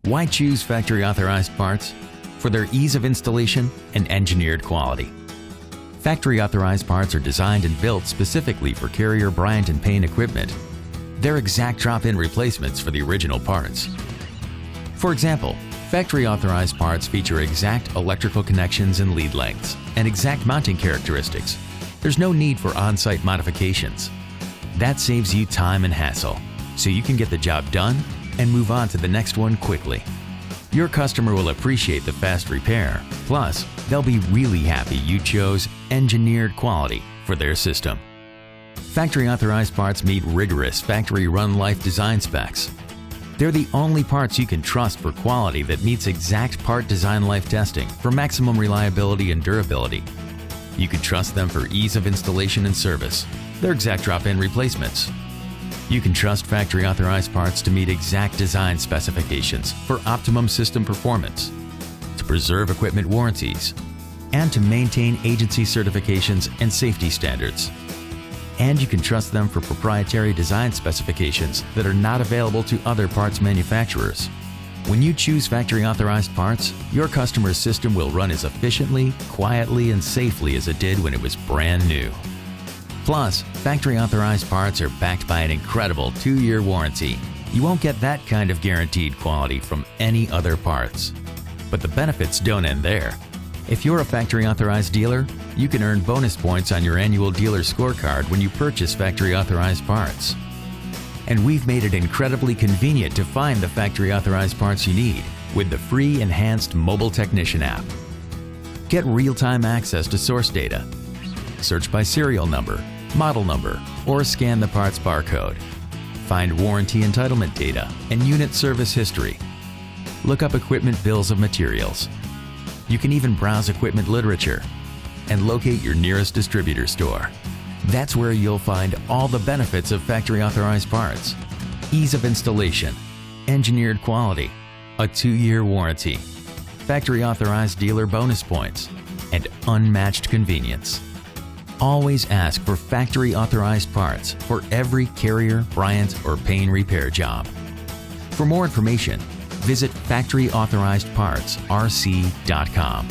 Why choose factory authorized parts? For their ease of installation and engineered quality. Factory authorized parts are designed and built specifically for Carrier, Bryant & Payne equipment. They're exact drop-in replacements for the original parts. For example, factory authorized parts feature exact electrical connections and lead lengths and exact mounting characteristics. There's no need for on-site modifications. That saves you time and hassle, so you can get the job done and move on to the next one quickly. Your customer will appreciate the fast repair, plus they'll be really happy you chose engineered quality for their system. Factory authorized parts meet rigorous factory run life design specs. They're the only parts you can trust for quality that meets exact part design life testing for maximum reliability and durability. You can trust them for ease of installation and service. They're exact drop-in replacements. You can trust factory authorized parts to meet exact design specifications for optimum system performance, to preserve equipment warranties, and to maintain agency certifications and safety standards. And you can trust them for proprietary design specifications that are not available to other parts manufacturers. When you choose factory authorized parts, your customer's system will run as efficiently, quietly, and safely as it did when it was brand new. Plus, factory authorized parts are backed by an incredible 2-year warranty. You won't get that kind of guaranteed quality from any other parts. But the benefits don't end there. If you're a factory authorized dealer, you can earn bonus points on your annual dealer scorecard when you purchase factory authorized parts. And we've made it incredibly convenient to find the factory authorized parts you need with the free enhanced mobile technician app. Get real-time access to source data. Search by serial number, model number, or scan the parts barcode. Find warranty entitlement data and unit service history. Look up equipment bills of materials. You can even browse equipment literature and locate your nearest distributor store. That's where you'll find all the benefits of factory authorized parts. Ease of installation, engineered quality, a 2-year warranty, factory authorized dealer bonus points, and unmatched convenience. Always ask for factory authorized parts for every Carrier, Bryant, or Payne repair job. For more information, visit factoryauthorizedpartsrc.com.